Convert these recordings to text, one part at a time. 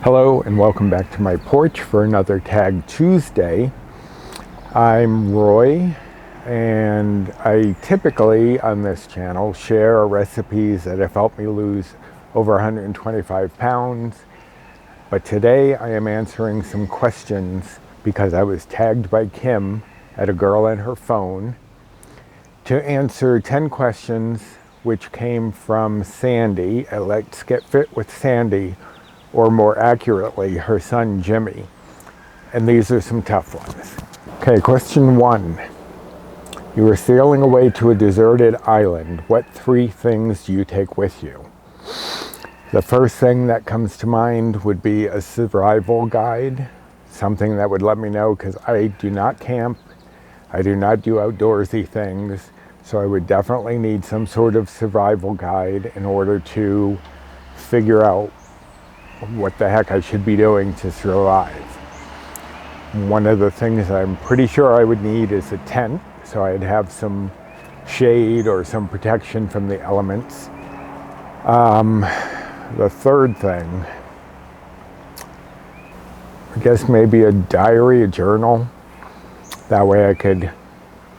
Hello and welcome back to my porch for another Tag Tuesday. I'm Roy and I typically on this channel share recipes that have helped me lose over 125 pounds. But today I am answering some questions because I was tagged by Kim at a girl and her phone to answer 10 questions which came from Sandy at Let's Get Fit with Sandy, or more accurately, her son Jimmy. And these are some tough ones. Okay, question 1. You are sailing away to a deserted island. What 3 things do you take with you? The first thing that comes to mind would be a survival guide, something that would let me know, because I do not camp, I do not do outdoorsy things, so I would definitely need some sort of survival guide in order to figure out what the heck I should be doing to survive. One of the things I'm pretty sure I would need is a tent, so I'd have some shade or some protection from the elements. The third thing, I guess maybe a diary, a journal. That way I could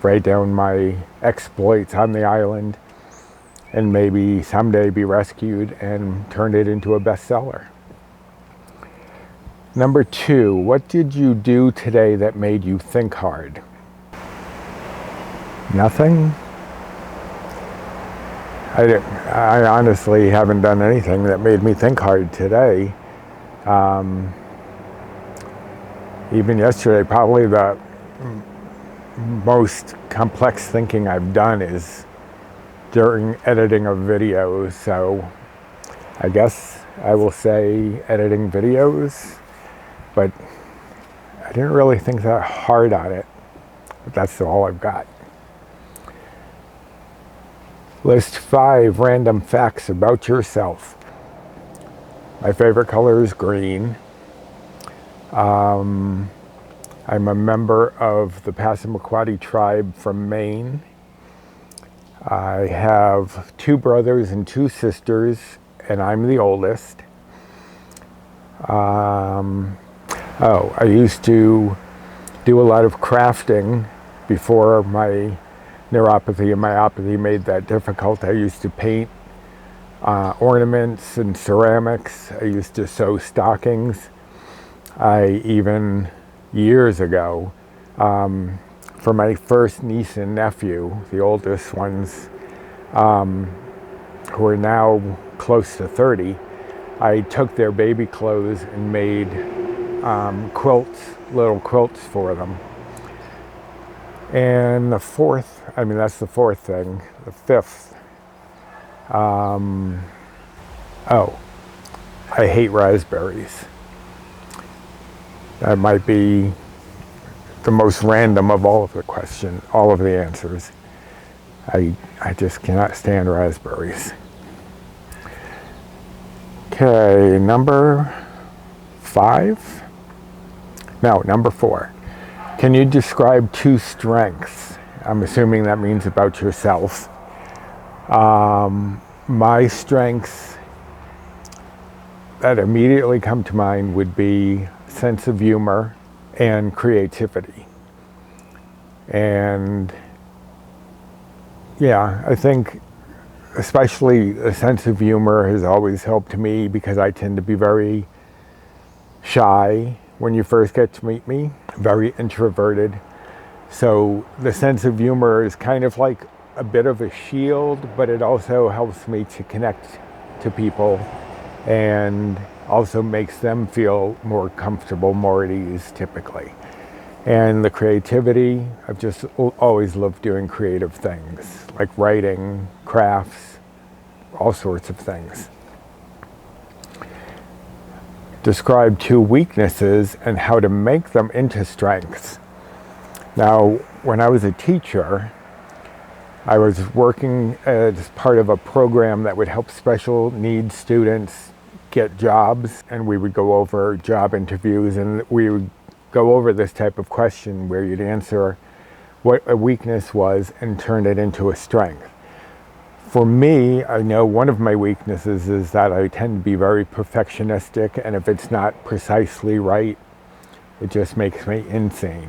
write down my exploits on the island and maybe someday be rescued and turn it into a bestseller. Number 2, what did you do today that made you think hard? Nothing? I honestly haven't done anything that made me think hard today. Even yesterday, probably the most complex thinking I've done is during editing of videos. So I guess I will say editing videos. But I didn't really think that hard on it. But that's all I've got. List 5 random facts about yourself. My favorite color is green. I'm a member of the Passamaquoddy tribe from Maine. I have 2 brothers and 2 sisters, and I'm the oldest. I used to do a lot of crafting before my neuropathy and myopathy made that difficult. I used to paint ornaments and ceramics. I used to sew stockings. I even, years ago, for my first niece and nephew, the oldest ones, who are now close to 30, I took their baby clothes and made little quilts for them. And the 4th, that's the 4th thing. The 5th, I hate raspberries. That might be the most random of all of the answers. I just cannot stand raspberries. Okay, number 4. Can you describe 2 strengths? I'm assuming that means about yourself. My strengths that immediately come to mind would be sense of humor and creativity. And yeah, I think especially a sense of humor has always helped me because I tend to be very shy when you first get to meet me, very introverted. So the sense of humor is kind of like a bit of a shield, but it also helps me to connect to people and also makes them feel more comfortable, more at ease typically. And the creativity, I've just always loved doing creative things, like writing, crafts, all sorts of things. Describe 2 weaknesses and how to make them into strengths. Now, when I was a teacher, I was working as part of a program that would help special needs students get jobs, and we would go over job interviews, and we would go over this type of question where you'd answer what a weakness was and turn it into a strength. For me, I know one of my weaknesses is that I tend to be very perfectionistic, and if it's not precisely right, it just makes me insane.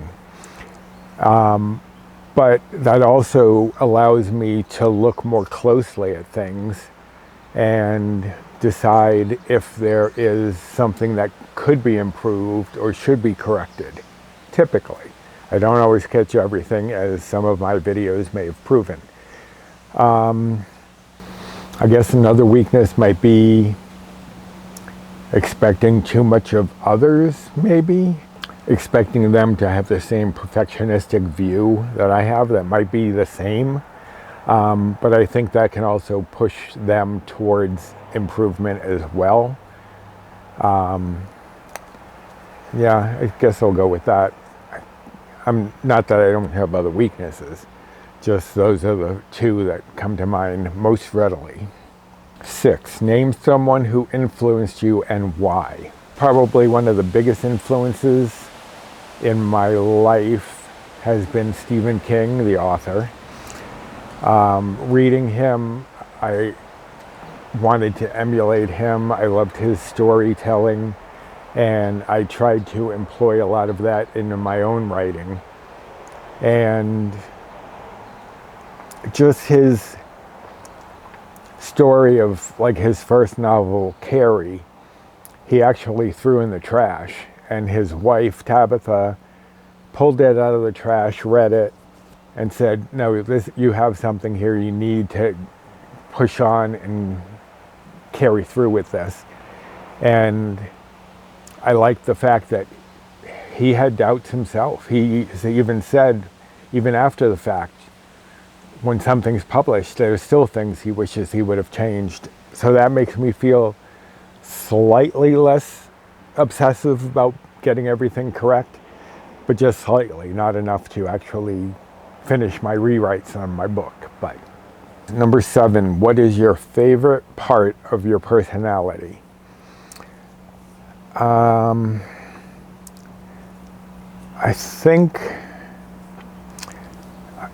But that also allows me to look more closely at things and decide if there is something that could be improved or should be corrected, typically. I don't always catch everything, as some of my videos may have proven. I guess another weakness might be expecting too much of others, maybe. Expecting them to have the same perfectionistic view that I have that might be the same. But I think that can also push them towards improvement as well. Yeah, I guess I'll go with that. I'm not that I don't have other weaknesses, just those are the two that come to mind most readily. 6, name someone who influenced you and why. Probably one of the biggest influences in my life has been Stephen King, the author. Reading him, I wanted to emulate him. I loved his storytelling, and I tried to employ a lot of that into my own writing. And just his story of, like, his first novel, Carrie, he actually threw in the trash, and his wife, Tabitha, pulled it out of the trash, read it, and said, no, you have something here, you need to push on and carry through with this. And I liked the fact that he had doubts himself. He even said, even after the fact, when something's published, there's still things he wishes he would have changed. So that makes me feel slightly less obsessive about getting everything correct, but just slightly, not enough to actually finish my rewrites on my book. But number 7, what is your favorite part of your personality? I think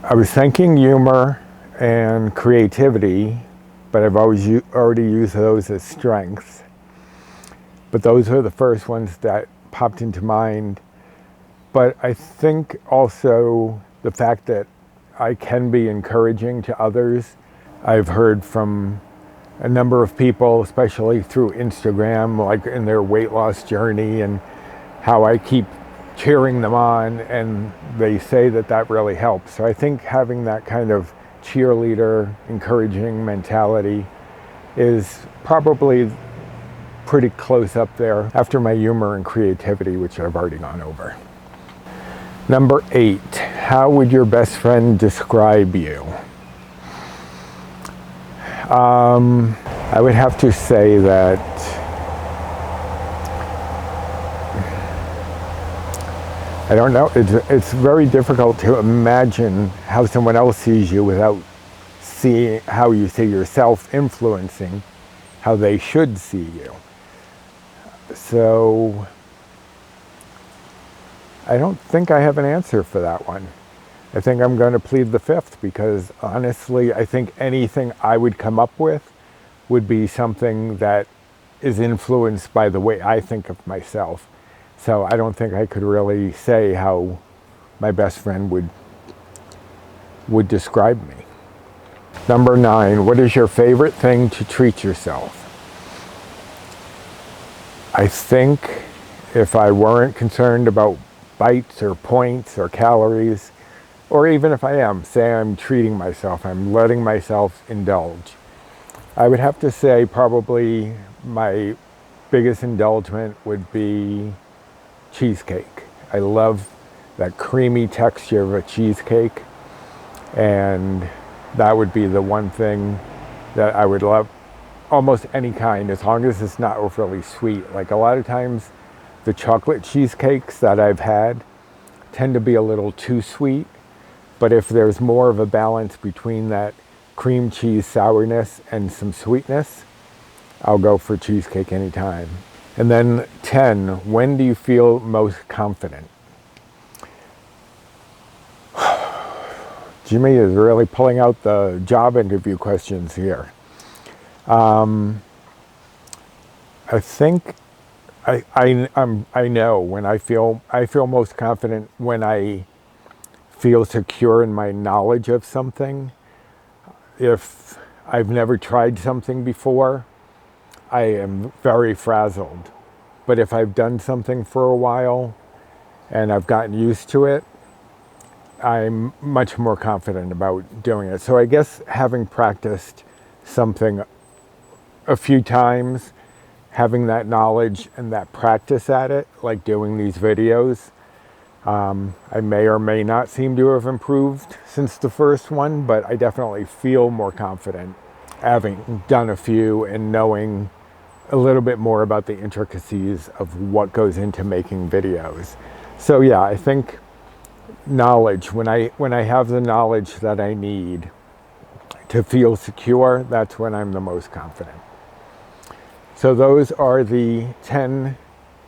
I was thinking humor and creativity, but I've already used those as strengths. But those are the first ones that popped into mind. But I think also the fact that I can be encouraging to others. I've heard from a number of people, especially through Instagram, like in their weight loss journey, and how I keep cheering them on, and they say that that really helps. So I think having that kind of cheerleader, encouraging mentality is probably pretty close up there after my humor and creativity, which I've already gone over. Number 8, how would your best friend describe you? I would have to say that I don't know, it's very difficult to imagine how someone else sees you without seeing how you see yourself influencing how they should see you. So I don't think I have an answer for that one. I think I'm going to plead the 5th, because honestly, I think anything I would come up with would be something that is influenced by the way I think of myself. So I don't think I could really say how my best friend would describe me. Number 9, what is your favorite thing to treat yourself? I think if I weren't concerned about bites or points or calories, or even if I am, say I'm treating myself, I'm letting myself indulge, I would have to say probably my biggest indulgement would be cheesecake. I love that creamy texture of a cheesecake, and that would be the one thing that I would love. Almost any kind, as long as it's not overly sweet. Like a lot of times the chocolate cheesecakes that I've had tend to be a little too sweet, but if there's more of a balance between that cream cheese sourness and some sweetness, I'll go for cheesecake anytime. And then 10, when do you feel most confident? Jimmy is really pulling out the job interview questions here. I think I know when I feel most confident when I feel secure in my knowledge of something. If I've never tried something before, I am very frazzled. But if I've done something for a while and I've gotten used to it, I'm much more confident about doing it. So I guess having practiced something a few times, having that knowledge and that practice at it, like doing these videos, I may or may not seem to have improved since the first one, but I definitely feel more confident having done a few and knowing a little bit more about the intricacies of what goes into making videos. So yeah, I think knowledge, when I have the knowledge that I need to feel secure, that's when I'm the most confident. So those are the 10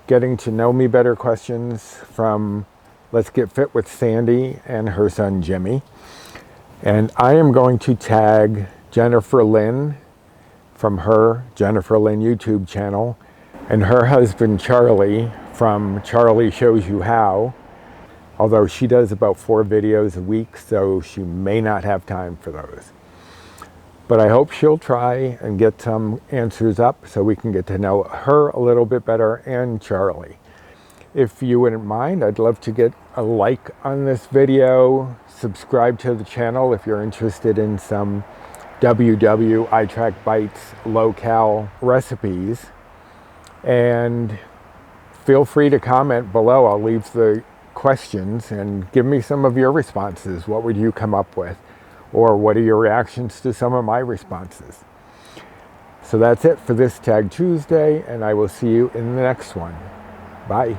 getting to know me better questions from Let's Get Fit with Sandy and her son Jimmy. And I am going to tag Jennifer Lynn from her Jennifer Lynn YouTube channel and her husband Charlie from Charlie Shows You How, although she does about 4 videos a week, so she may not have time for those. But I hope she'll try and get some answers up so we can get to know her a little bit better, and Charlie. If you wouldn't mind, I'd love to get a like on this video, subscribe to the channel if you're interested in some WW iTrack Bites low-cal recipes, and feel free to comment below. I'll leave the questions and give me some of your responses. What would you come up with? Or what are your reactions to some of my responses? So that's it for this Tag Tuesday, and I will see you in the next one. Bye.